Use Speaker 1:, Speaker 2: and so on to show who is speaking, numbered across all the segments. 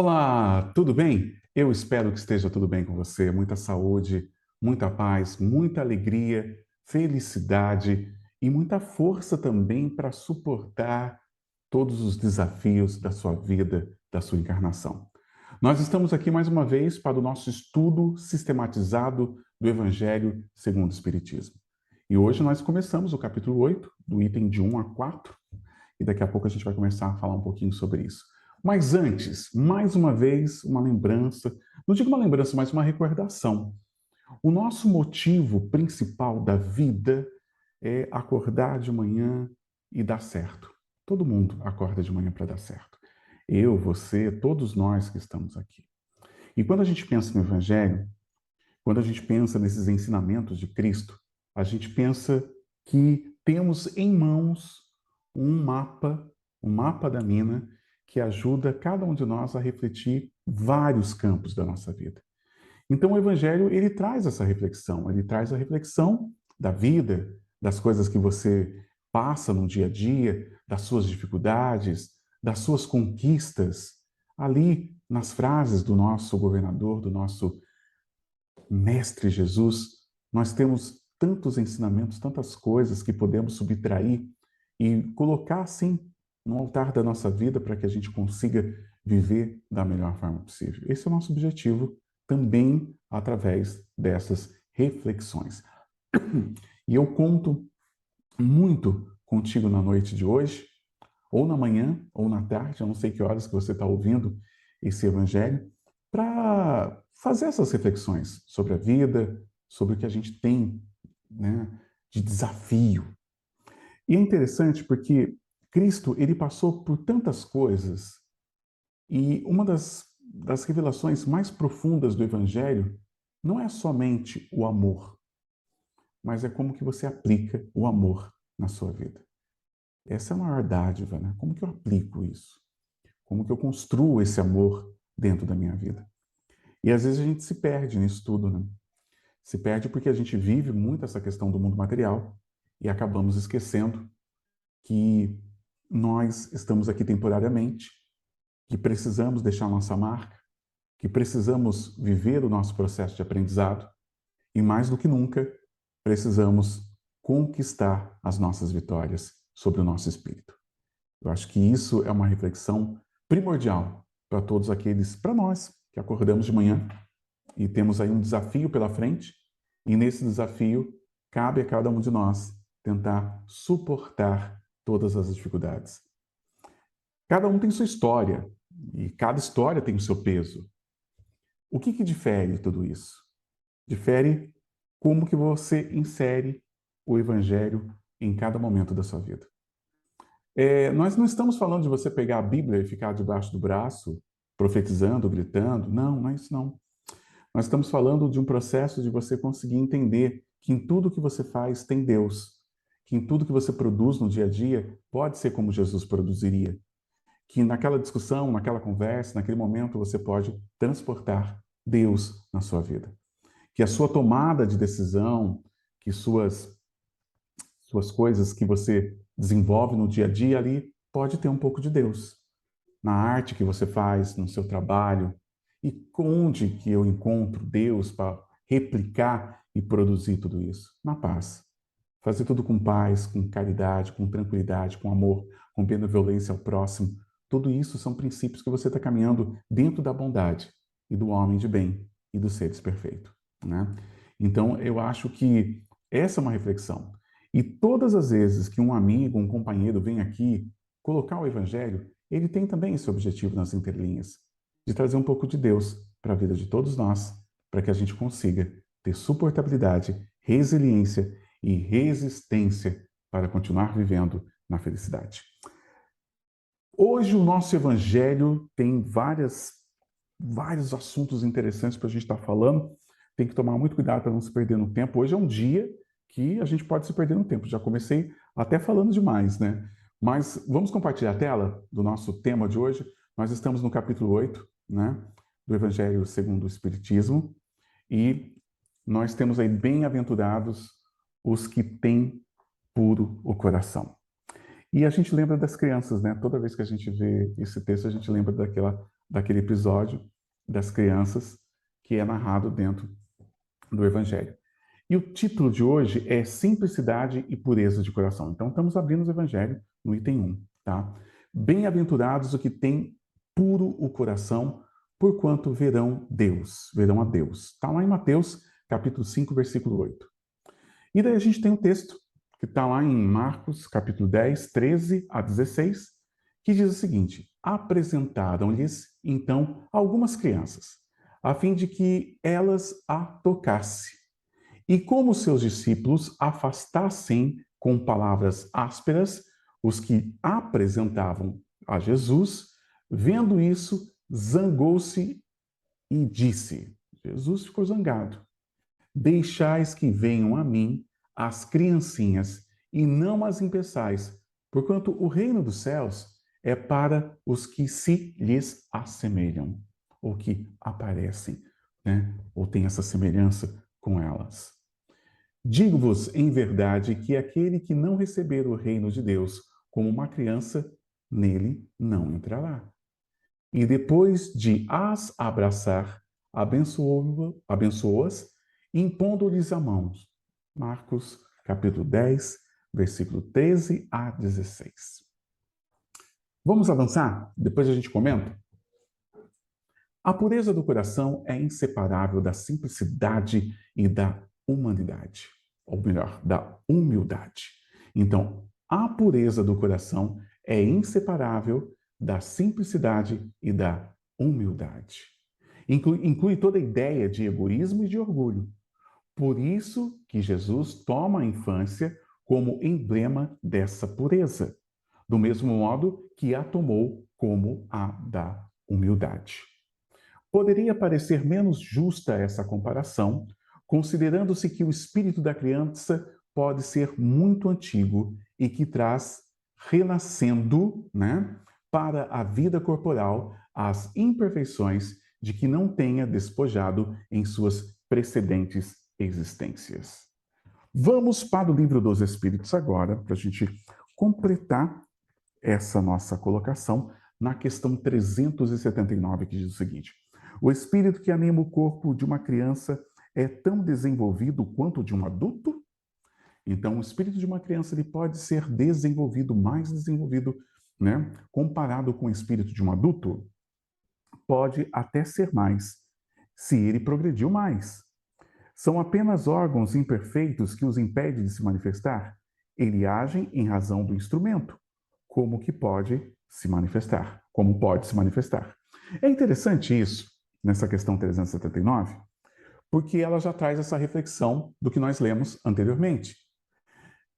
Speaker 1: Olá, tudo bem? Eu espero que esteja tudo bem com você. Muita saúde, muita paz, muita alegria, felicidade e muita força também para suportar todos os desafios da sua vida, da sua encarnação. Nós estamos aqui mais uma vez para o nosso estudo sistematizado do Evangelho segundo o Espiritismo. E hoje nós começamos o capítulo 8, do item de 1 a 4, e daqui a pouco a gente vai começar a falar um pouquinho sobre isso. Mas antes, mais uma vez, uma lembrança, não digo uma lembrança, mas uma recordação. O nosso motivo principal da vida é acordar de manhã e dar certo. Todo mundo acorda de manhã para dar certo. Eu, você, todos nós que estamos aqui. E quando a gente pensa no Evangelho, quando a gente pensa nesses ensinamentos de Cristo, a gente pensa que temos em mãos um mapa da mina, que ajuda cada um de nós a refletir vários campos da nossa vida. Então, o Evangelho, ele traz essa reflexão, ele traz a reflexão da vida, das coisas que você passa no dia a dia, das suas dificuldades, das suas conquistas, ali nas frases do nosso governador, do nosso Mestre Jesus, nós temos tantos ensinamentos, tantas coisas que podemos subtrair e colocar assim no altar da nossa vida para que a gente consiga viver da melhor forma possível. Esse é o nosso objetivo também através dessas reflexões. E eu conto muito contigo na noite de hoje, ou na manhã, ou na tarde, eu não sei que horas que você está ouvindo esse evangelho, para fazer essas reflexões sobre a vida, sobre o que a gente tem, né, de desafio. E é interessante porque Cristo, ele passou por tantas coisas, e uma das revelações mais profundas do evangelho não é somente o amor, mas é como que você aplica o amor na sua vida. Essa é a maior dádiva, né? Como que eu aplico isso? Como que eu construo esse amor dentro da minha vida? E às vezes a gente se perde nisso tudo, né? Se perde porque a gente vive muito essa questão do mundo material e acabamos esquecendo que nós estamos aqui temporariamente, que precisamos deixar nossa marca, que precisamos viver o nosso processo de aprendizado e, mais do que nunca, precisamos conquistar as nossas vitórias sobre o nosso espírito. Eu acho que isso é uma reflexão primordial para todos aqueles, para nós que acordamos de manhã e temos aí um desafio pela frente, e nesse desafio cabe a cada um de nós tentar suportar todas as dificuldades. Cada um tem sua história e cada história tem o seu peso. O que difere tudo isso? Difere como que você insere o evangelho em cada momento da sua vida. Nós não estamos falando de você pegar a Bíblia e ficar debaixo do braço, profetizando, gritando. Não, não é isso não. Nós estamos falando de um processo de você conseguir entender que em tudo que você faz tem Deus, que em tudo que você produz no dia a dia pode ser como Jesus produziria, que naquela discussão, naquela conversa, naquele momento você pode transportar Deus na sua vida, que a sua tomada de decisão, que suas coisas que você desenvolve no dia a dia ali pode ter um pouco de Deus na arte que você faz, no seu trabalho, e onde que eu encontro Deus para replicar e produzir tudo isso? Na paz. Fazer tudo com paz, com caridade, com tranquilidade, com amor, com benevolência ao próximo. Tudo isso são princípios que você está caminhando dentro da bondade e do homem de bem e dos seres perfeitos, né? Então, eu acho que essa é uma reflexão. E todas as vezes que um amigo, um companheiro vem aqui colocar o evangelho, ele tem também esse objetivo nas entrelinhas, de trazer um pouco de Deus para a vida de todos nós, para que a gente consiga ter suportabilidade, resiliência e resistência para continuar vivendo na felicidade. Hoje o nosso evangelho tem vários assuntos interessantes para a gente estar falando. Tem que tomar muito cuidado para não se perder no tempo. Hoje é um dia que a gente pode se perder no tempo. Já comecei até falando demais, né? Mas vamos compartilhar a tela do nosso tema de hoje. Nós estamos no capítulo 8, né, do Evangelho segundo o Espiritismo, e nós temos aí bem-aventurados os que têm puro o coração. E a gente lembra das crianças, né? Toda vez que a gente vê esse texto, a gente lembra daquela daquele episódio das crianças que é narrado dentro do Evangelho. E o título de hoje é Simplicidade e Pureza de Coração. Então, estamos abrindo o Evangelho no item 1, tá? Bem-aventurados os que têm puro o coração, porquanto verão a Deus. Está lá em Mateus, capítulo 5, versículo 8. E daí a gente tem um texto que está lá em Marcos, capítulo 10, 13 a 16, que diz o seguinte: apresentaram-lhes, então, algumas crianças, a fim de que elas a tocassem. E como seus discípulos afastassem com palavras ásperas os que apresentavam a Jesus, vendo isso, zangou-se e disse: Jesus ficou zangado. Deixais que venham a mim as criancinhas, e não as impeçais, porquanto o reino dos céus é para os que se lhes assemelham, ou que aparecem, né? Ou têm essa semelhança com elas. Digo-vos em verdade que aquele que não receber o reino de Deus como uma criança, nele não entrará. E depois de as abraçar, abençoou-as, impondo-lhes a mão. Marcos, capítulo 10, versículo 13 a 16. Vamos avançar? Depois a gente comenta? A pureza do coração é inseparável da simplicidade e da humanidade, ou melhor, da humildade. Então, a pureza do coração é inseparável da simplicidade e da humildade. Inclui toda a ideia de egoísmo e de orgulho. Por isso que Jesus toma a infância como emblema dessa pureza, do mesmo modo que a tomou como a da humildade. Poderia parecer menos justa essa comparação, considerando-se que o espírito da criança pode ser muito antigo e que traz, renascendo, né, para a vida corporal, as imperfeições de que não tenha despojado em suas precedentes existências. Vamos para o livro dos Espíritos agora, para a gente completar essa nossa colocação na questão 379, que diz o seguinte: o espírito que anima o corpo de uma criança é tão desenvolvido quanto o de um adulto? Então, o espírito de uma criança ele pode ser desenvolvido, mais desenvolvido, né? Comparado com o espírito de um adulto, pode até ser mais, se ele progrediu mais. São apenas órgãos imperfeitos que os impedem de se manifestar? Ele age em razão do instrumento, como pode se manifestar. É interessante isso, nessa questão 379, porque ela já traz essa reflexão do que nós lemos anteriormente.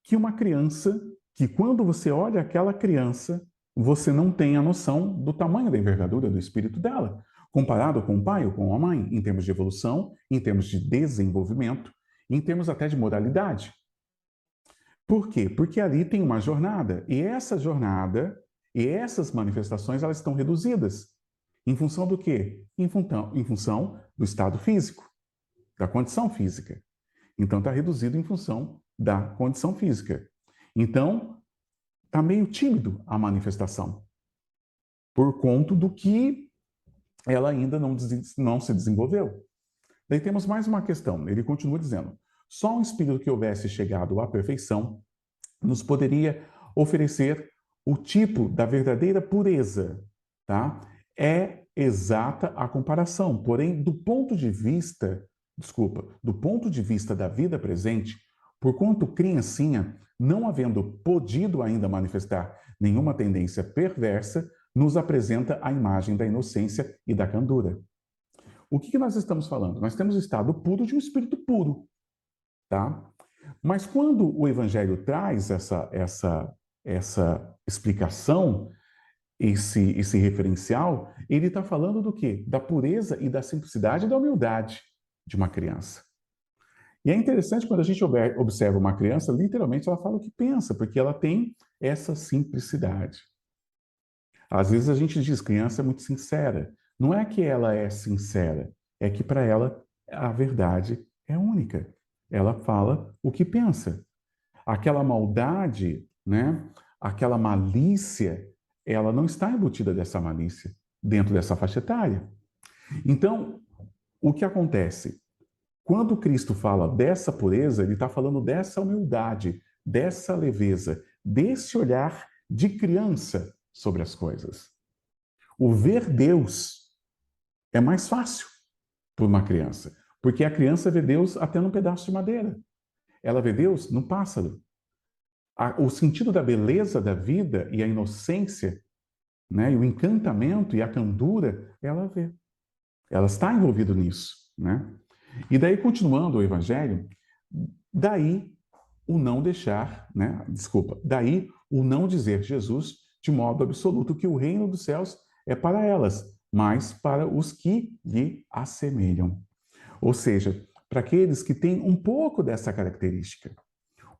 Speaker 1: Que uma criança, que quando você olha aquela criança, você não tem a noção do tamanho da envergadura do espírito dela, comparado com o pai ou com a mãe, em termos de evolução, em termos de desenvolvimento, em termos até de moralidade. Por quê? Porque ali tem uma jornada, e essa jornada e essas manifestações elas estão reduzidas. Em função do quê? Em função do estado físico, da condição física. Então, está reduzido em função da condição física. Então, está meio tímido a manifestação, por conta do que ela ainda não se desenvolveu. Daí temos mais uma questão. Ele continua dizendo: só um espírito que houvesse chegado à perfeição nos poderia oferecer o tipo da verdadeira pureza, tá? É exata a comparação, porém, do ponto de vista da vida presente, porquanto criancinha, não havendo podido ainda manifestar nenhuma tendência perversa, nos apresenta a imagem da inocência e da candura. O que nós estamos falando? Nós temos o estado puro de um espírito puro, tá? Mas quando o Evangelho traz essa explicação, esse referencial, ele está falando do quê? Da pureza e da simplicidade e da humildade de uma criança. E é interessante quando a gente observa uma criança, literalmente ela fala o que pensa, porque ela tem essa simplicidade. Às vezes a gente diz, criança é muito sincera. Não é que ela é sincera, é que para ela a verdade é única. Ela fala o que pensa. Aquela maldade, né? Aquela malícia, ela não está embutida dessa malícia. dentro dessa faixa etária. Então, o que acontece? Quando Cristo fala dessa pureza, ele está falando dessa humildade, dessa leveza, desse olhar de criança sobre as coisas. O ver Deus é mais fácil para uma criança, porque a criança vê Deus até num pedaço de madeira. Ela vê Deus no pássaro. O sentido da beleza da vida e a inocência, né, e o encantamento e a candura, ela vê. Ela está envolvida nisso, né? E daí, continuando o evangelho, daí o não deixar, né? Desculpa, daí o não dizer Jesus de modo absoluto que o reino dos céus é para elas, mas para os que lhe assemelham. Ou seja, para aqueles que têm um pouco dessa característica,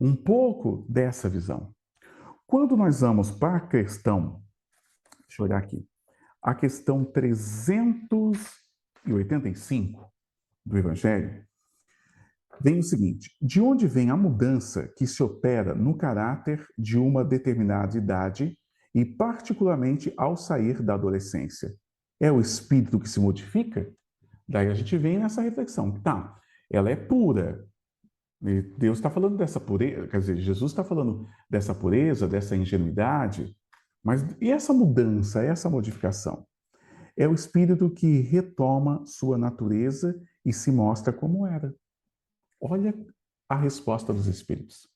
Speaker 1: um pouco dessa visão. Quando nós vamos para a questão, deixa eu olhar aqui, a questão 385 do Evangelho, vem o seguinte: de onde vem a mudança que se opera no caráter de uma determinada idade e, particularmente, ao sair da adolescência? É o espírito que se modifica? Daí a gente vem nessa reflexão. Tá, ela é pura. E Deus está falando dessa pureza, quer dizer, Jesus está falando dessa pureza, dessa ingenuidade, mas e essa mudança, essa modificação? É o espírito que retoma sua natureza e se mostra como era. Olha a resposta dos espíritos.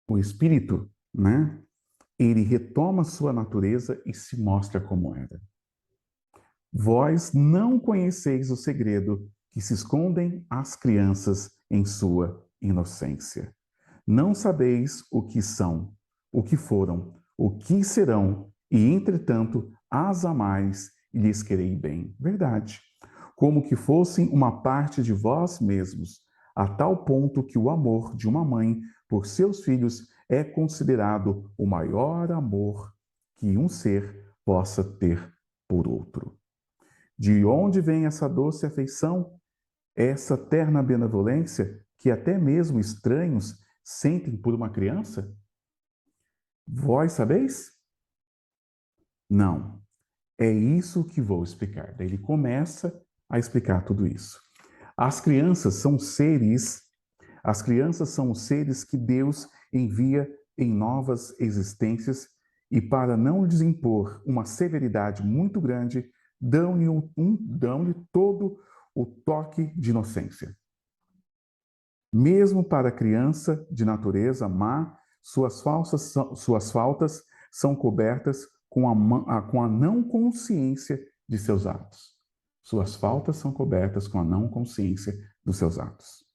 Speaker 1: O espírito, né? Ele retoma sua natureza e se mostra como era. Vós não conheceis o segredo que se escondem as crianças em sua inocência. Não sabeis o que são, o que foram, o que serão, e entretanto as amais e lhes querei bem. Verdade. Como que fossem uma parte de vós mesmos, a tal ponto que o amor de uma mãe por seus filhos é considerado o maior amor que um ser possa ter por outro. De onde vem essa doce afeição, essa terna benevolência que até mesmo estranhos sentem por uma criança? Vós sabeis? Não. É isso que vou explicar. Daí ele começa a explicar tudo isso. As crianças são os seres que Deus envia em novas existências e para não lhes impor uma severidade muito grande, dão-lhe todo o toque de inocência. Mesmo para a criança de natureza má, suas faltas são cobertas com a não consciência de seus atos. Suas faltas são cobertas com a não consciência dos seus atos.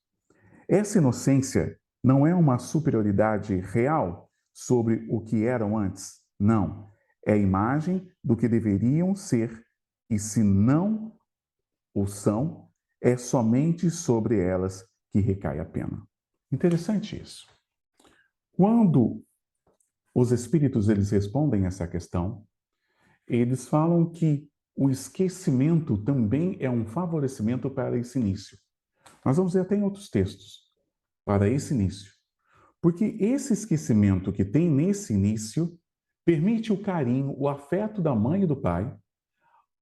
Speaker 1: Essa inocência não é uma superioridade real sobre o que eram antes. Não. É a imagem do que deveriam ser, e se não o são, é somente sobre elas que recai a pena. Interessante isso. Quando os espíritos eles respondem essa questão, eles falam que o esquecimento também é um favorecimento para esse início. Nós vamos ver até em outros textos, para esse início. Porque esse esquecimento que tem nesse início permite o carinho, o afeto da mãe e do pai.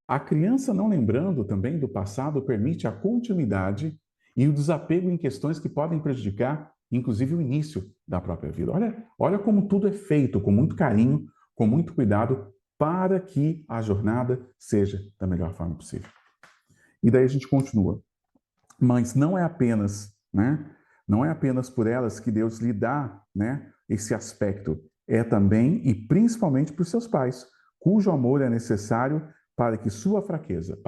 Speaker 1: A criança não lembrando também do passado permite a continuidade e o desapego em questões que podem prejudicar, inclusive, o início da própria vida. Olha como tudo é feito com muito carinho, com muito cuidado, para que a jornada seja da melhor forma possível. E daí a gente continua. Mas não é apenas, né? Não é apenas por elas que Deus lhe dá, né, esse aspecto. É também e principalmente por seus pais, cujo amor é necessário para a sua fraqueza.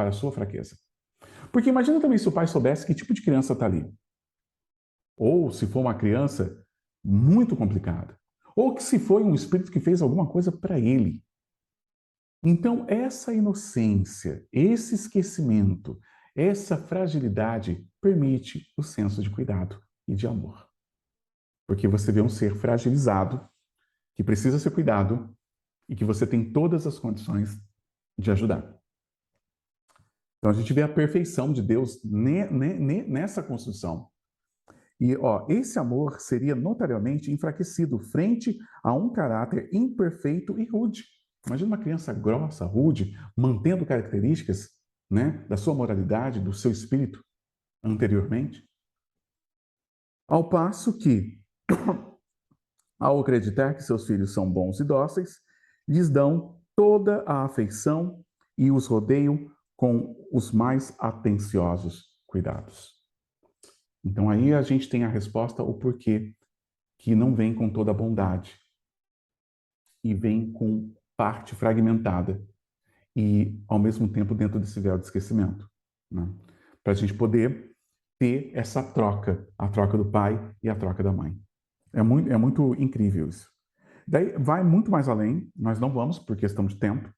Speaker 1: Porque imagina também se o pai soubesse que tipo de criança está ali. Ou se for uma criança muito complicada. Ou que se foi um espírito que fez alguma coisa para ele. Então, essa inocência, esse esquecimento, essa fragilidade permite o senso de cuidado e de amor. Porque você vê um ser fragilizado, que precisa ser cuidado e que você tem todas as condições de ajudar. Então, a gente vê a perfeição de Deus nessa construção. E esse amor seria notariamente enfraquecido frente a um caráter imperfeito e rude. Imagina uma criança grossa, rude, mantendo características, né, da sua moralidade, do seu espírito anteriormente. Ao passo que, ao acreditar que seus filhos são bons e dóceis, lhes dão toda a afeição e os rodeiam com os mais atenciosos cuidados. Então aí a gente tem a resposta, o porquê que não vem com toda a bondade e vem com parte fragmentada e, ao mesmo tempo, dentro desse véu de esquecimento. Né? Para a gente poder ter essa troca, a troca do pai e a troca da mãe. É muito incrível isso. Daí vai muito mais além, nós não vamos por questão de tempo,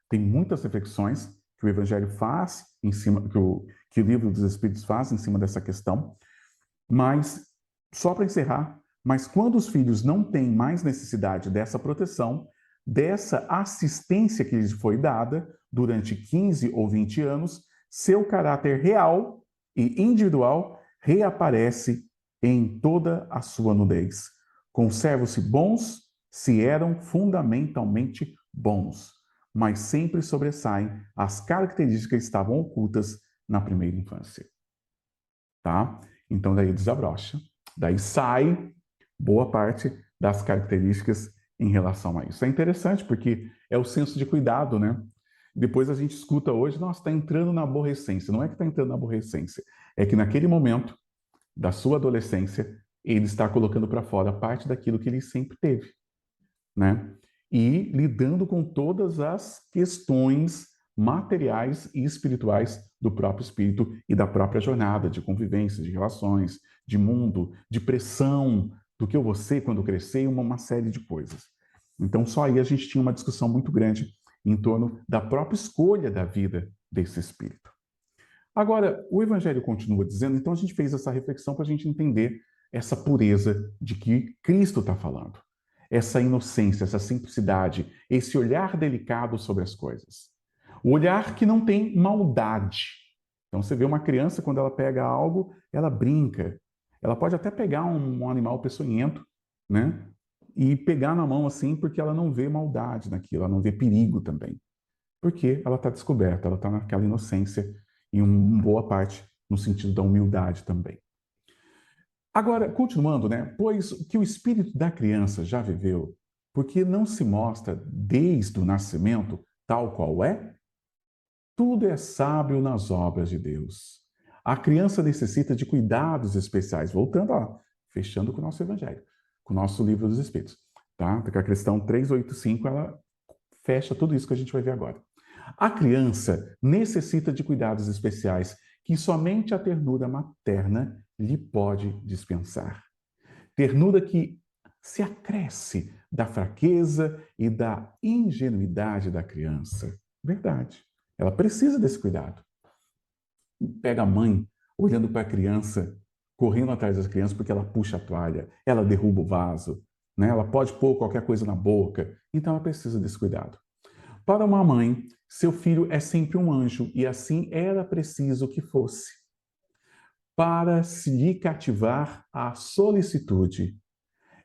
Speaker 1: tem muitas reflexões que o Evangelho faz em cima, que o Livro dos Espíritos faz em cima dessa questão, mas, só para encerrar, mas quando os filhos não têm mais necessidade dessa proteção, dessa assistência que lhes foi dada durante 15 ou 20 anos, seu caráter real e individual reaparece em toda a sua nudez. Conservam-se bons se eram fundamentalmente bons, mas sempre sobressaem as características que estavam ocultas na primeira infância. Tá? Então, daí desabrocha. Daí sai boa parte das características em relação a isso. É interessante porque é o senso de cuidado, né? Depois a gente escuta hoje, nossa, está entrando na aborrecência. Não é que está entrando na aborrecência, é que naquele momento da sua adolescência, ele está colocando para fora parte daquilo que ele sempre teve, né? E lidando com todas as questões materiais e espirituais do próprio espírito e da própria jornada de convivência, de relações, de mundo, de pressão do que eu vou ser quando crescer, uma série de coisas. Então, só aí a gente tinha uma discussão muito grande em torno da própria escolha da vida desse espírito. Agora, o Evangelho continua dizendo, então a gente fez essa reflexão para a gente entender essa pureza de que Cristo está falando. Essa inocência, essa simplicidade, esse olhar delicado sobre as coisas. O olhar que não tem maldade. Então você vê uma criança, quando ela pega algo, ela brinca. Ela pode até pegar um animal peçonhento, né? E pegar na mão assim, porque ela não vê maldade naquilo, ela não vê perigo também. Porque ela está descoberta, ela está naquela inocência e uma boa parte no sentido da humildade também. Agora, continuando, né? Pois o que o espírito da criança já viveu, porque não se mostra desde o nascimento tal qual é, tudo é sábio nas obras de Deus. A criança necessita de cuidados especiais. Voltando, ó, fechando com o nosso evangelho, com o nosso livro dos Espíritos. Tá? Porque a questão 385, ela fecha tudo isso que a gente vai ver agora. A criança necessita de cuidados especiais que somente a ternura materna lhe pode dispensar. Ternura que se acresce da fraqueza e da ingenuidade da criança. Verdade. Ela precisa desse cuidado. Pega a mãe olhando para a criança, correndo atrás das crianças porque ela puxa a toalha, ela derruba o vaso, né? Ela pode pôr qualquer coisa na boca. Então ela precisa desse cuidado. Para uma mãe, seu filho é sempre um anjo e assim era preciso que fosse. Para se lhe cativar a solicitude,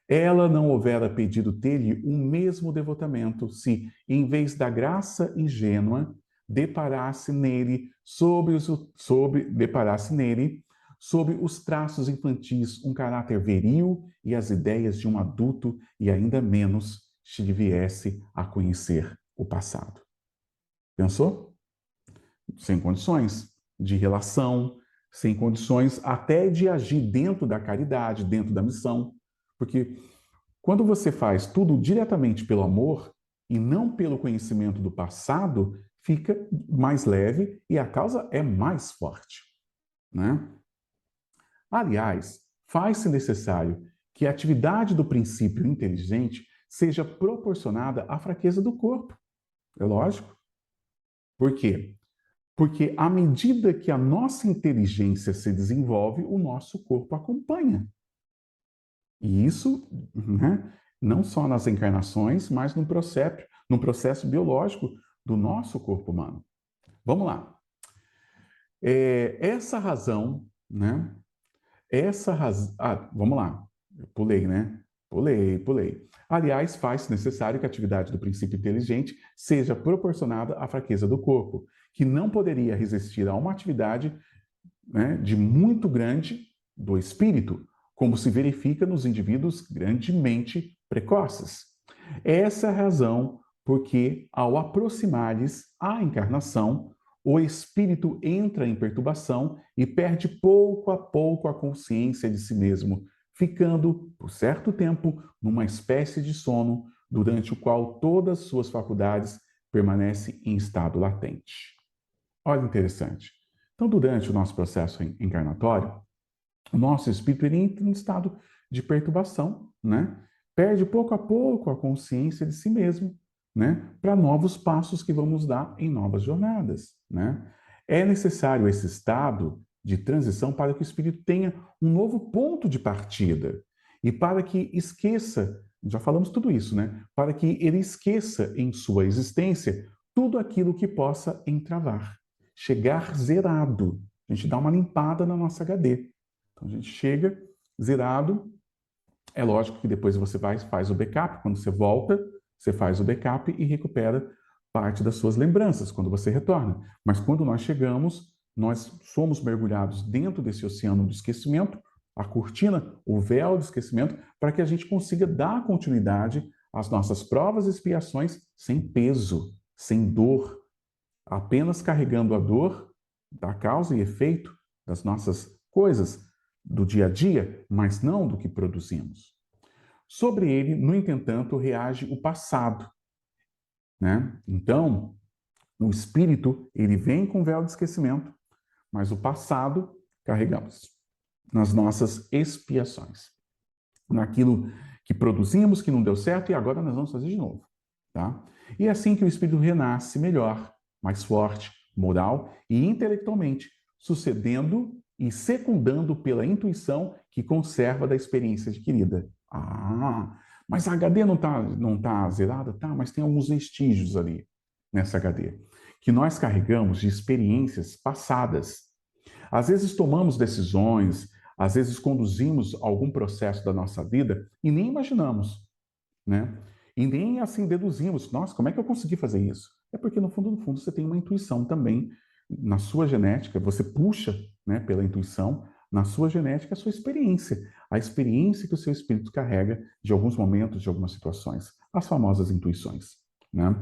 Speaker 1: ela não houvera pedido ter-lhe o mesmo devotamento se, em vez da graça ingênua, deparasse nele sob os traços infantis um caráter viril e as ideias de um adulto e ainda menos se lhe viesse a conhecer o passado. Pensou? Sem condições de relação, sem condições até de agir dentro da caridade, dentro da missão, porque quando você faz tudo diretamente pelo amor e não pelo conhecimento do passado, fica mais leve e a causa é mais forte, né? Aliás, faz-se necessário que a atividade do princípio inteligente seja proporcionada à fraqueza do corpo. É lógico. Por quê? Porque à medida que a nossa inteligência se desenvolve, o nosso corpo acompanha. E isso, né, não só nas encarnações, mas no processo biológico do nosso corpo humano. Vamos lá. Essa razão, né? Vamos lá. Eu pulei, né? Pulei, pulei. Aliás, faz necessário que a atividade do princípio inteligente seja proporcionada à fraqueza do corpo, que não poderia resistir a uma atividade, né, de muito grande do espírito, como se verifica nos indivíduos grandemente precoces. Essa é a razão porque, ao aproximar-lhes a encarnação, o espírito entra em perturbação e perde pouco a pouco a consciência de si mesmo, ficando, por certo tempo, numa espécie de sono, durante o qual todas suas faculdades permanecem em estado latente. Olha, interessante. Então, durante o nosso processo encarnatório, o nosso espírito ele entra em estado de perturbação, né? Perde pouco a pouco a consciência de si mesmo, né? Para novos passos que vamos dar em novas jornadas, né? É necessário esse estado de transição para que o espírito tenha um novo ponto de partida e para que esqueça, já falamos tudo isso, né? Para que ele esqueça em sua existência tudo aquilo que possa entravar, chegar zerado. A gente dá uma limpada na nossa HD. Então a gente chega zerado. É lógico que depois você vai faz o backup. Quando você volta, você faz o backup e recupera parte das suas lembranças quando você retorna. Mas quando nós chegamos, nós somos mergulhados dentro desse oceano do esquecimento, a cortina, o véu do esquecimento, para que a gente consiga dar continuidade às nossas provas e expiações sem peso, sem dor, apenas carregando a dor da causa e efeito das nossas coisas do dia a dia, mas não do que produzimos. Sobre ele, no entanto, reage o passado, né? Então, o espírito, ele vem com véu de esquecimento, mas o passado carregamos nas nossas expiações, naquilo que produzimos, que não deu certo, e agora nós vamos fazer de novo, tá? E é assim que o espírito renasce melhor, mais forte, moral e intelectualmente, sucedendo e secundando pela intuição que conserva da experiência adquirida. Ah, mas a HD não tá zerada? Tá, mas tem alguns vestígios ali nessa HD, que nós carregamos de experiências passadas. Às vezes tomamos decisões, às vezes conduzimos algum processo da nossa vida e nem imaginamos, né? E nem assim deduzimos, nossa, como é que eu consegui fazer isso? É porque no fundo, você tem uma intuição também na sua genética, você puxa, né, pela intuição, na sua genética, a sua experiência, a experiência que o seu espírito carrega de alguns momentos, de algumas situações, as famosas intuições, né?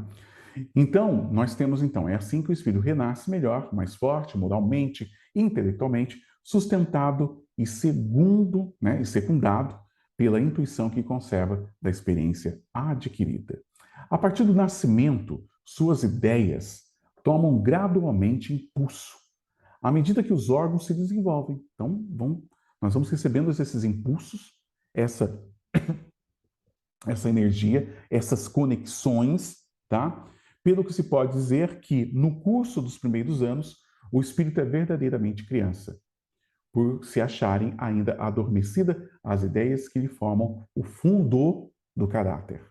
Speaker 1: Então, nós temos então, é assim que o espírito renasce melhor, mais forte, moralmente, intelectualmente, sustentado e segundo, né, e secundado pela intuição que conserva da experiência adquirida. A partir do nascimento, suas ideias tomam gradualmente impulso, à medida que os órgãos se desenvolvem. Então, nós vamos recebendo esses impulsos, essa, essa energia, essas conexões, tá? Pelo que se pode dizer que, no curso dos primeiros anos, o espírito é verdadeiramente criança, por se acharem ainda adormecidas as ideias que lhe formam o fundo do caráter.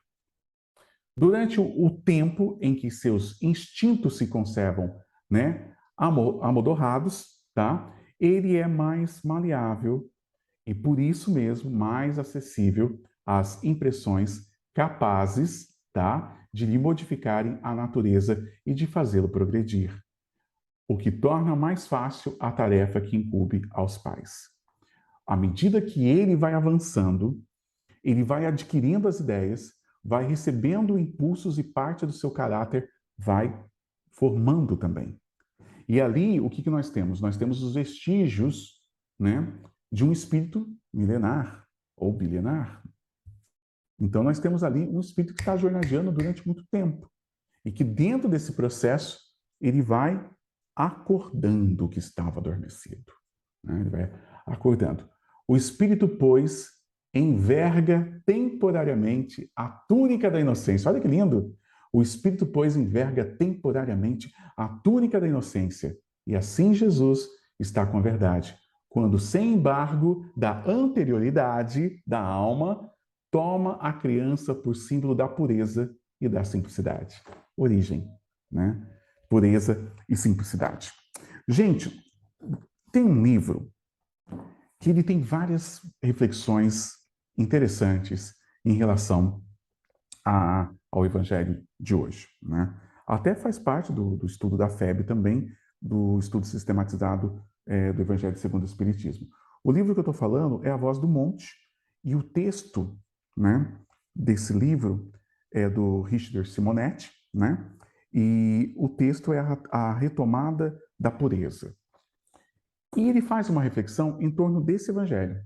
Speaker 1: Durante o tempo em que seus instintos se conservam, né, amodorrados, tá? Ele é mais maleável e, por isso mesmo, mais acessível às impressões capazes, tá, de lhe modificarem a natureza e de fazê-lo progredir, o que torna mais fácil a tarefa que incumbe aos pais. À medida que ele vai avançando, ele vai adquirindo as ideias, vai recebendo impulsos e parte do seu caráter vai formando também. E ali, o que nós temos? Nós temos os vestígios, né, de um espírito milenar ou bilenar. Então, nós temos ali um espírito que está jornadeando durante muito tempo. E que dentro desse processo, ele vai acordando o que estava adormecido. Né? Ele vai acordando. O espírito, pois, enverga temporariamente a túnica da inocência. Olha que lindo! O espírito, pois, enverga temporariamente a túnica da inocência. E assim Jesus está com a verdade, quando, sem embargo da anterioridade da alma, toma a criança por símbolo da pureza e da simplicidade. Origem, né? Pureza e simplicidade. Gente, tem um livro que ele tem várias reflexões interessantes em relação ao Evangelho de hoje, né? Até faz parte do estudo da FEB também, do estudo sistematizado do Evangelho segundo o Espiritismo. O livro que eu estou falando é A Voz do Monte, e o texto, né, desse livro é do Richard Simonetti, né? E o texto é a retomada da pureza. E ele faz uma reflexão em torno desse evangelho.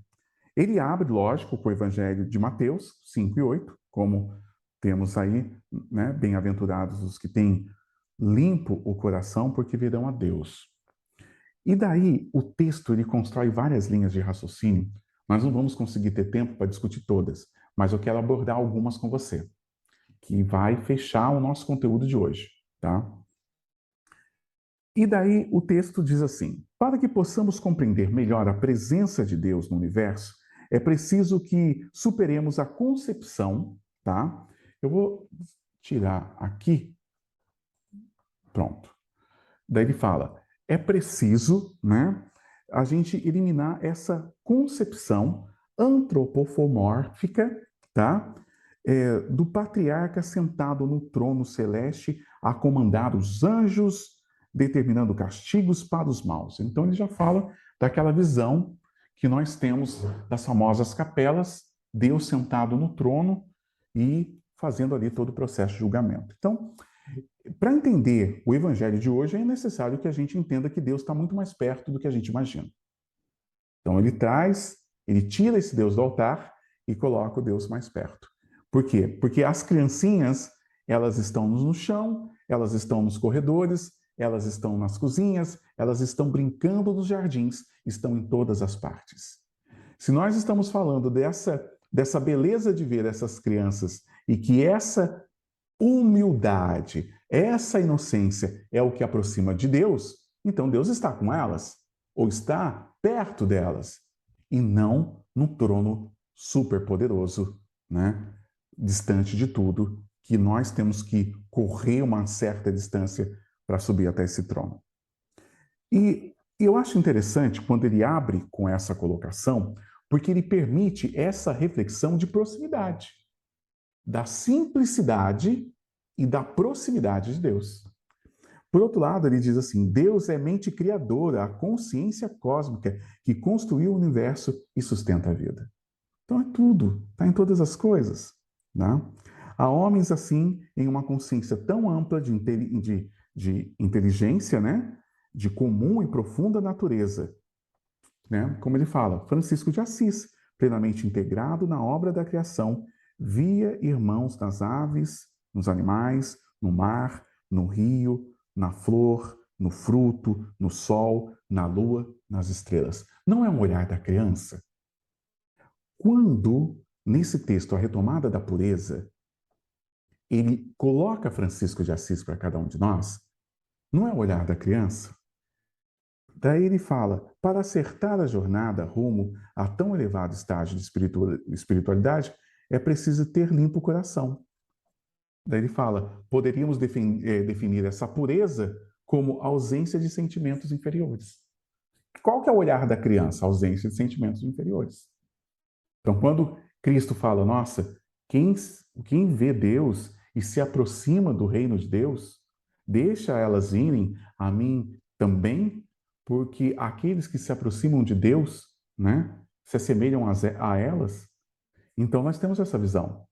Speaker 1: Ele abre, lógico, com o evangelho de Mateus 5 e 8, como temos aí, né, bem-aventurados os que têm limpo o coração, porque verão a Deus. E daí, o texto ele constrói várias linhas de raciocínio. Nós não vamos conseguir ter tempo para discutir todas, mas eu quero abordar algumas com você, que vai fechar o nosso conteúdo de hoje, tá? E daí o texto diz assim: para que possamos compreender melhor a presença de Deus no universo, é preciso que superemos a concepção, tá? Eu vou tirar aqui, pronto. Daí ele fala: é preciso, né, a gente eliminar essa concepção antropomórfica, tá? Do patriarca sentado no trono celeste a comandar os anjos, determinando castigos para os maus. Então ele já fala daquela visão que nós temos das famosas capelas, Deus sentado no trono e fazendo ali todo o processo de julgamento. Então, para entender o evangelho de hoje, é necessário que a gente entenda que Deus está muito mais perto do que a gente imagina. Então ele tira esse Deus do altar e coloca o Deus mais perto. Por quê? Porque as criancinhas, elas estão no chão, elas estão nos corredores, elas estão nas cozinhas, elas estão brincando nos jardins, estão em todas as partes. Se nós estamos falando dessa beleza de ver essas crianças e que essa humildade, essa inocência é o que aproxima de Deus, então Deus está com elas, ou está perto delas, e não no trono superpoderoso, né? Distante de tudo, que nós temos que correr uma certa distância para subir até esse trono. E eu acho interessante quando ele abre com essa colocação, porque ele permite essa reflexão de proximidade, da simplicidade e da proximidade de Deus. Por outro lado, ele diz assim: Deus é mente criadora, a consciência cósmica que construiu o universo e sustenta a vida. Então é tudo, está em todas as coisas. Né? Há homens assim, em uma consciência tão ampla de inteligência, né? De comum e profunda natureza. Né? Como ele fala, Francisco de Assis, plenamente integrado na obra da criação, via irmãos nas aves, nos animais, no mar, no rio, na flor, no fruto, no sol, na lua, nas estrelas. Não é um olhar da criança? Quando, nesse texto, a retomada da pureza, ele coloca Francisco de Assis para cada um de nós, não é o olhar da criança? Daí ele fala, para acertar a jornada rumo a tão elevado estágio de espiritualidade, é preciso ter limpo o coração. Daí ele fala, poderíamos definir essa pureza como ausência de sentimentos inferiores. Qual que é o olhar da criança? Ausência de sentimentos inferiores. Então, quando Cristo fala, nossa, quem vê Deus e se aproxima do reino de Deus, deixa elas irem a mim também, porque aqueles que se aproximam de Deus, né, se assemelham a elas. Então, nós temos essa visão,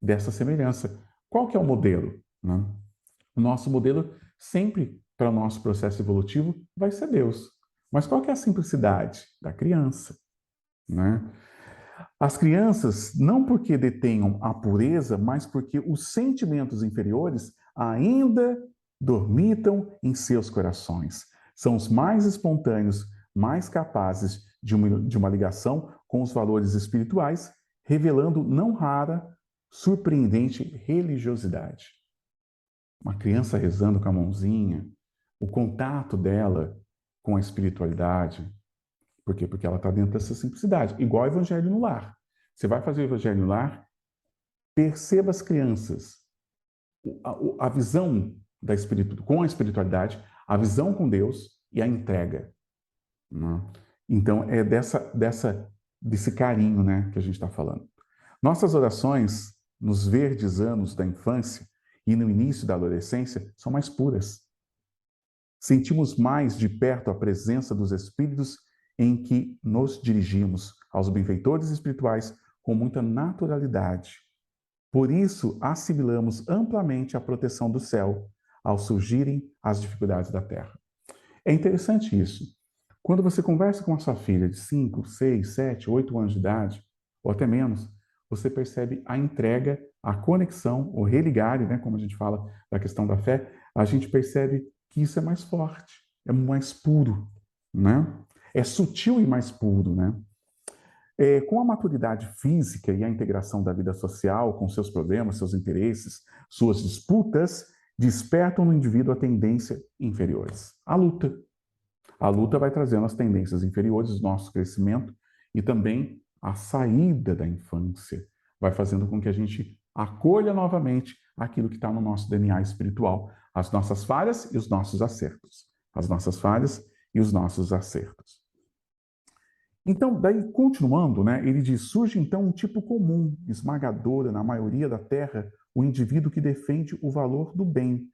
Speaker 1: dessa semelhança. Qual que é o modelo? Né? O nosso modelo, sempre, para o nosso processo evolutivo, vai ser Deus. Mas qual que é a simplicidade da criança? Né? As crianças, não porque detenham a pureza, mas porque os sentimentos inferiores ainda dormitam em seus corações. São os mais espontâneos, mais capazes de uma ligação com os valores espirituais, revelando não rara, surpreendente religiosidade. Uma criança rezando com a mãozinha, o contato dela com a espiritualidade. Por quê? Porque ela está dentro dessa simplicidade. Igual o evangelho no lar. Você vai fazer o evangelho no lar, perceba as crianças, a visão com a espiritualidade, a visão com Deus e a entrega. Né? Então, é desse carinho, né, que a gente está falando. Nossas orações nos verdes anos da infância e no início da adolescência são mais puras. Sentimos mais de perto a presença dos Espíritos em que nos dirigimos aos benfeitores espirituais com muita naturalidade. Por isso, assimilamos amplamente a proteção do céu ao surgirem as dificuldades da terra. É interessante isso. Quando você conversa com a sua filha de 5, 6, 7, 8 anos de idade, ou até menos, você percebe a entrega, a conexão, o religare, né, como a gente fala da questão da fé, a gente percebe que isso é mais forte, é mais puro, né? É sutil e mais puro, né? Com a maturidade física e a integração da vida social, com seus problemas, seus interesses, suas disputas, despertam no indivíduo a tendência inferiores. A luta. A luta vai trazendo as tendências inferiores, nosso crescimento e também a saída da infância. Vai fazendo com que a gente acolha novamente aquilo que está no nosso DNA espiritual, as nossas falhas e os nossos acertos. As nossas falhas e os nossos acertos. Então, daí, continuando, né, ele diz, surge então um tipo comum, esmagadora na maioria da Terra, o indivíduo que defende o valor do bem,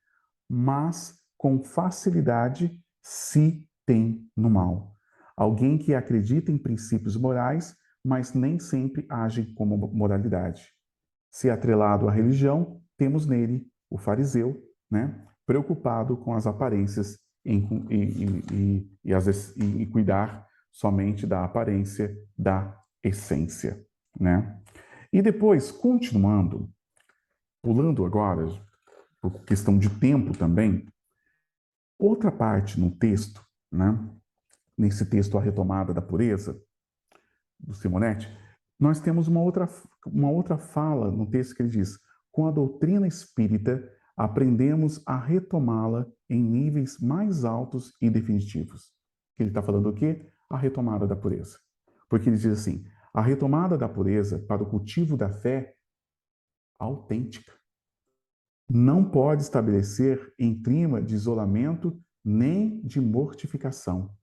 Speaker 1: mas com facilidade se tem no mal. Alguém que acredita em princípios morais, mas nem sempre age como moralidade. Se atrelado à religião, temos nele o fariseu, né, preocupado com as aparências e cuidar somente da aparência, da essência, né? E depois, continuando, pulando agora, por questão de tempo também, outra parte no texto, né? Nesse texto A Retomada da Pureza, do Simonetti, nós temos uma outra fala no texto que ele diz: com a doutrina espírita, aprendemos a retomá-la em níveis mais altos e definitivos. Que ele está falando o quê? A retomada da pureza. Porque ele diz assim: a retomada da pureza para o cultivo da fé autêntica não pode estabelecer em clima de isolamento nem de mortificação.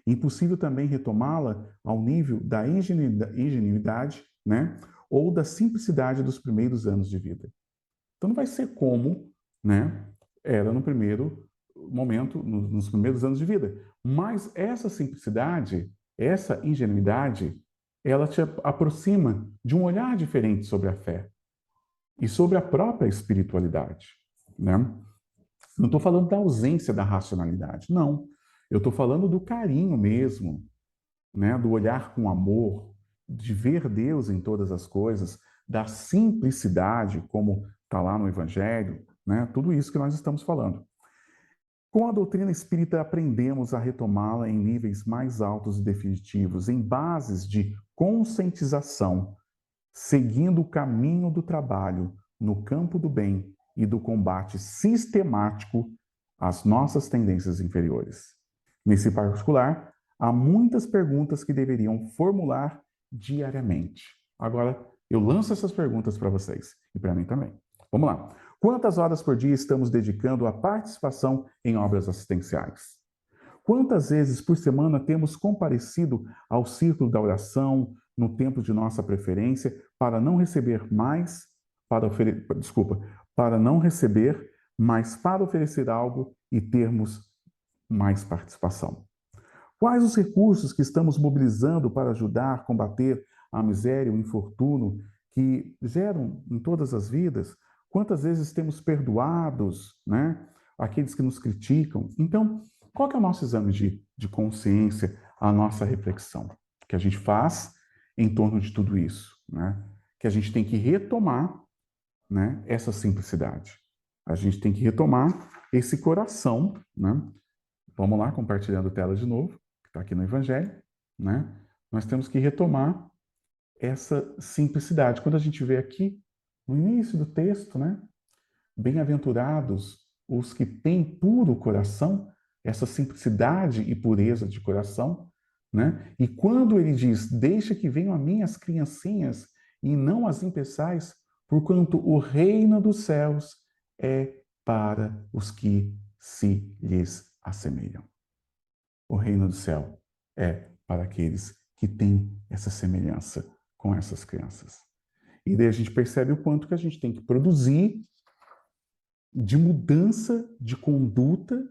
Speaker 1: Impossível também retomá-la ao nível da ingenuidade, né, ou da simplicidade dos primeiros anos de vida. Então não vai ser como, né, era no primeiro momento, nos primeiros anos de vida. Mas essa simplicidade, essa ingenuidade, ela te aproxima de um olhar diferente sobre a fé e sobre a própria espiritualidade, né? Não estou falando da ausência da racionalidade, não. Eu estou falando do carinho mesmo, né? Do olhar com amor, de ver Deus em todas as coisas, da simplicidade, como está lá no Evangelho, né? Tudo isso que nós estamos falando. Com a doutrina espírita, aprendemos a retomá-la em níveis mais altos e definitivos, em bases de conscientização, seguindo o caminho do trabalho no campo do bem e do combate sistemático às nossas tendências inferiores. Nesse particular, há muitas perguntas que deveriam formular diariamente. Agora, eu lanço essas perguntas para vocês e para mim também. Vamos lá. Quantas horas por dia estamos dedicando à participação em obras assistenciais? Quantas vezes por semana temos comparecido ao círculo da oração, no tempo de nossa preferência, para não receber mais, para não receber, mas para oferecer algo e termos mais participação? Quais os recursos que estamos mobilizando para ajudar a combater a miséria, o infortúnio que geram em todas as vidas? Quantas vezes temos perdoados, né, aqueles que nos criticam? Então, qual que é o nosso exame de consciência, a nossa reflexão que a gente faz em torno de tudo isso, né? Que a gente tem que retomar, né, essa simplicidade. A gente tem que retomar esse coração, né? Vamos lá, compartilhando a tela de novo, que está aqui no Evangelho, né? Nós temos que retomar essa simplicidade. Quando a gente vê aqui, no início do texto, né? Bem-aventurados os que têm puro coração, essa simplicidade e pureza de coração, né? E quando ele diz, deixa que venham a mim as criancinhas e não as impeçais, porquanto o reino dos céus é para os que se lhes assemelham. O reino do céu é para aqueles que têm essa semelhança com essas crianças. E daí a gente percebe o quanto que a gente tem que produzir de mudança de conduta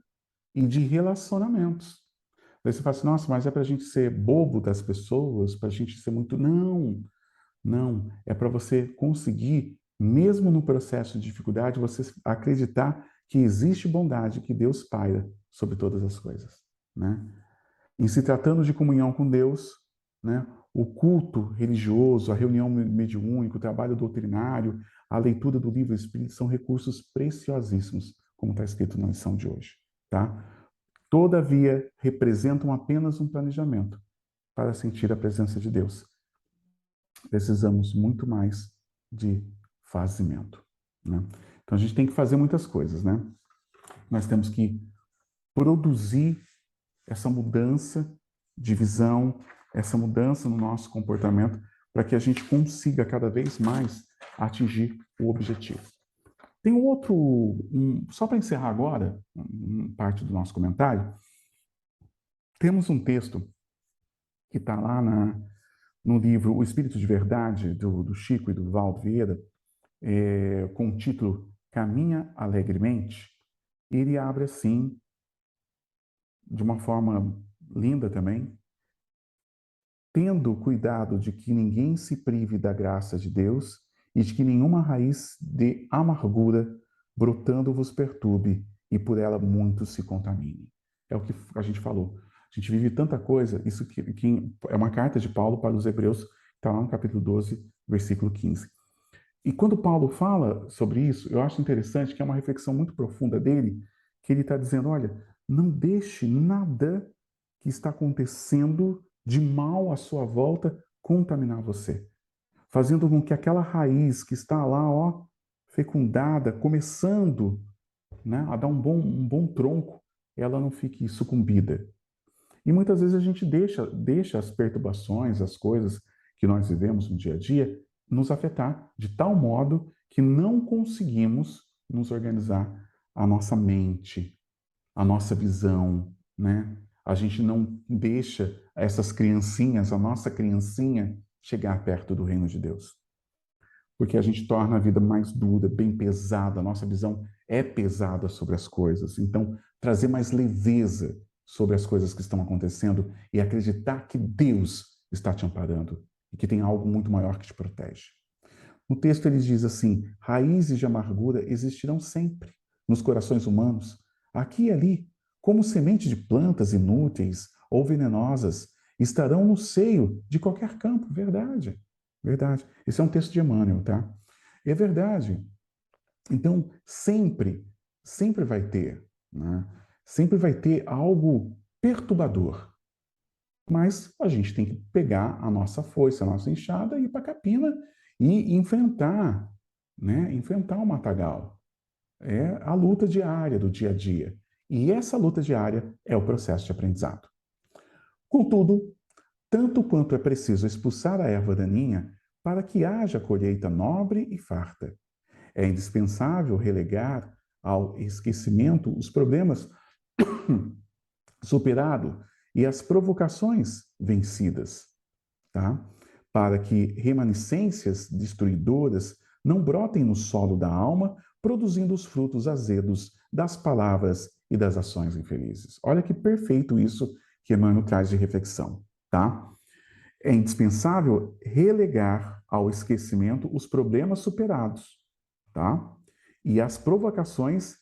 Speaker 1: e de relacionamentos. Daí você fala assim, nossa, mas é para a gente ser bobo das pessoas, para a gente ser muito... Não, não. É para você conseguir, mesmo no processo de dificuldade, você acreditar que existe bondade, que Deus paira sobre todas as coisas, né? Em se tratando de comunhão com Deus, né, o culto religioso, a reunião mediúnica, o trabalho doutrinário, a leitura do livro espírita são recursos preciosíssimos, como está escrito na lição de hoje. Tá? Todavia, representam apenas um planejamento para sentir a presença de Deus. Precisamos muito mais de fazimento. Né? Então, a gente tem que fazer muitas coisas. Né? Nós temos que produzir essa mudança de visão, essa mudança no nosso comportamento, para que a gente consiga cada vez mais atingir o objetivo. Tem um outro, só para encerrar agora, parte do nosso comentário, temos um texto que está lá no livro O Espírito de Verdade, do Chico e do Valdo Vieira, com o título Caminha Alegremente. Ele abre assim, de uma forma linda também, tendo cuidado de que ninguém se prive da graça de Deus e de que nenhuma raiz de amargura brotando vos perturbe e por ela muitos se contaminem. É o que a gente falou. A gente vive tanta coisa, isso que é uma carta de Paulo para os Hebreus, está lá no capítulo 12, versículo 15. E quando Paulo fala sobre isso, eu acho interessante que é uma reflexão muito profunda dele, que ele está dizendo, olha, não deixe nada que está acontecendo de mal à sua volta contaminar você, fazendo com que aquela raiz que está lá, ó, fecundada, começando, né, a dar um bom tronco, ela não fique sucumbida. E muitas vezes a gente deixa as perturbações, as coisas que nós vivemos no dia a dia, nos afetar de tal modo que não conseguimos nos organizar a nossa mente, a nossa visão, né? A gente não deixa essas criancinhas, a nossa criancinha, chegar perto do reino de Deus. Porque a gente torna a vida mais dura, bem pesada, a nossa visão é pesada sobre as coisas. Então, trazer mais leveza sobre as coisas que estão acontecendo e acreditar que Deus está te amparando e que tem algo muito maior que te protege. No texto ele diz assim: raízes de amargura existirão sempre nos corações humanos, aqui e ali, como semente de plantas inúteis ou venenosas, estarão no seio de qualquer campo. Verdade, verdade. Esse é um texto de Emmanuel, tá? É verdade. Então, sempre vai ter, né? Sempre vai ter algo perturbador. Mas a gente tem que pegar a nossa foice, a nossa enxada e ir para a capina e enfrentar, né? Enfrentar o matagal. É a luta diária do dia a dia. E essa luta diária é o processo de aprendizado. Contudo, tanto quanto é preciso expulsar a erva daninha para que haja colheita nobre e farta, é indispensável relegar ao esquecimento os problemas superados e as provocações vencidas, tá? Para que remanescências destruidoras não brotem no solo da alma, produzindo os frutos azedos das palavras e das ações infelizes. Olha que perfeito isso que Emmanuel traz de reflexão, tá? É indispensável relegar ao esquecimento os problemas superados, tá? E as provocações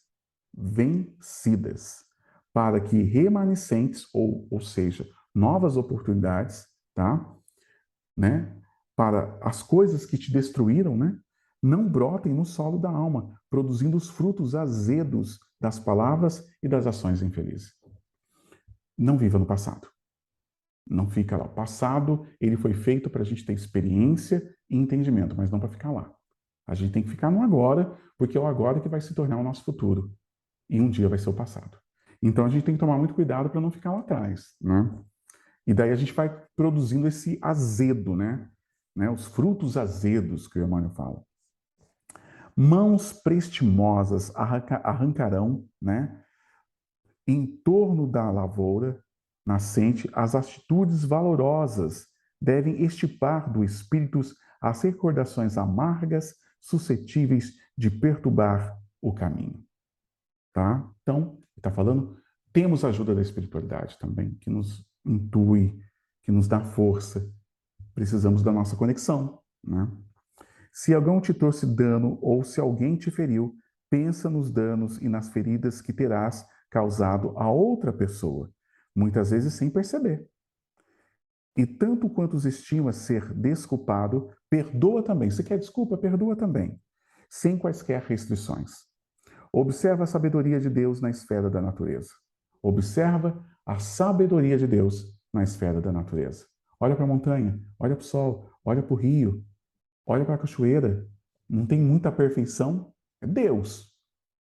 Speaker 1: vencidas, para que remanescentes, ou seja, novas oportunidades, tá? Né? Para as coisas que te destruíram, né? Não brotem no solo da alma, produzindo os frutos azedos das palavras e das ações infelizes. Não viva no passado. Não fica lá. O passado, ele foi feito para a gente ter experiência e entendimento, mas não para ficar lá. A gente tem que ficar no agora, porque é o agora que vai se tornar o nosso futuro. E um dia vai ser o passado. Então a gente tem que tomar muito cuidado para não ficar lá atrás, né? E daí a gente vai produzindo esse azedo, né? Os frutos azedos que o Emmanuel fala. Mãos prestimosas arrancarão, né? Em torno da lavoura nascente as atitudes valorosas devem extirpar do espírito as recordações amargas suscetíveis de perturbar o caminho. Tá? Então, está falando, temos a ajuda da espiritualidade também, que nos intui, que nos dá força. Precisamos da nossa conexão, né? Se alguém te trouxe dano ou se alguém te feriu, pensa nos danos e nas feridas que terás causado a outra pessoa, muitas vezes sem perceber. E tanto quanto estima ser desculpado, perdoa também. Se quer desculpa, perdoa também, sem quaisquer restrições. Observa a sabedoria de Deus na esfera da natureza. Observa a sabedoria de Deus na esfera da natureza. Olha para a montanha, olha para o sol, olha para o rio, olha para a cachoeira. Não tem muita perfeição, é Deus.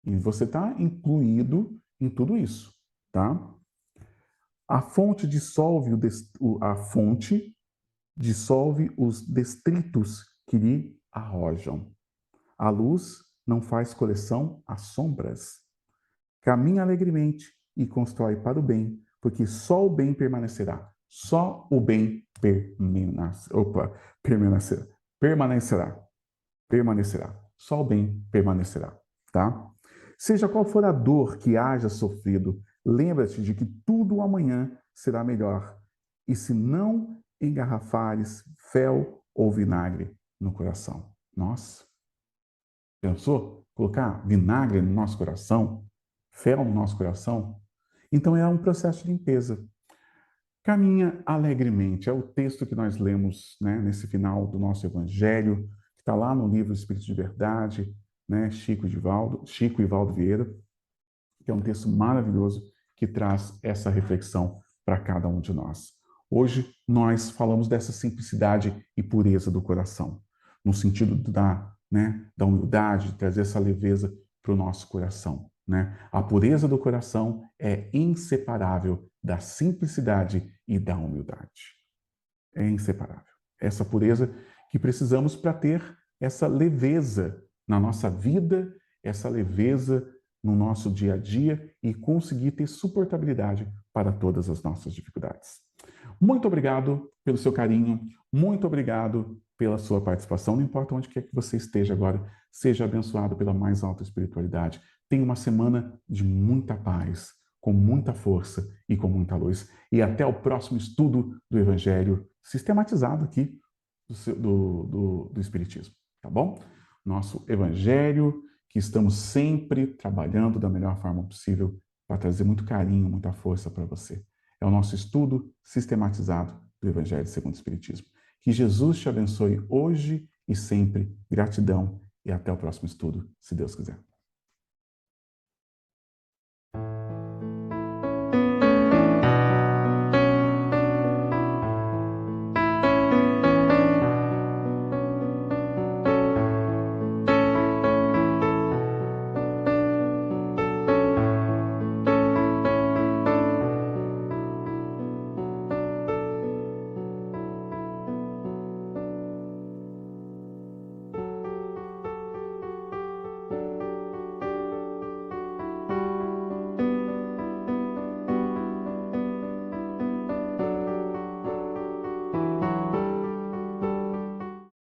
Speaker 1: E você está incluído em tudo isso, tá? A fonte dissolve os detritos que lhe arrojam. A luz não faz coleção às sombras. Caminha alegremente e constrói para o bem, porque só o bem permanecerá. Só o bem permanecerá. Só o bem permanecerá, tá? Seja qual for a dor que haja sofrido, lembra-te de que tudo amanhã será melhor. E se não engarrafares fel ou vinagre no coração. Nossa, pensou? Colocar vinagre no nosso coração, fel no nosso coração? Então é um processo de limpeza. Caminha alegremente. É o texto que nós lemos, né, nesse final do nosso evangelho, que está lá no livro Espírito de Verdade, né, Chico e Valdo Vieira, que é um texto maravilhoso que traz essa reflexão para cada um de nós. Hoje nós falamos dessa simplicidade e pureza do coração, no sentido da humildade, de trazer essa leveza para o nosso coração. Né? A pureza do coração é inseparável da simplicidade e da humildade. É inseparável. Essa pureza que precisamos para ter essa leveza na nossa vida, essa leveza no nosso dia a dia e conseguir ter suportabilidade para todas as nossas dificuldades. Muito obrigado pelo seu carinho, muito obrigado pela sua participação, não importa onde quer que você esteja agora, seja abençoado pela mais alta espiritualidade. Tenha uma semana de muita paz, com muita força e com muita luz. E até o próximo estudo do Evangelho sistematizado aqui do Espiritismo, tá bom? Nosso Evangelho, que estamos sempre trabalhando da melhor forma possível para trazer muito carinho, muita força para você. É o nosso estudo sistematizado do Evangelho segundo o Espiritismo. Que Jesus te abençoe hoje e sempre. Gratidão e até o próximo estudo, se Deus quiser.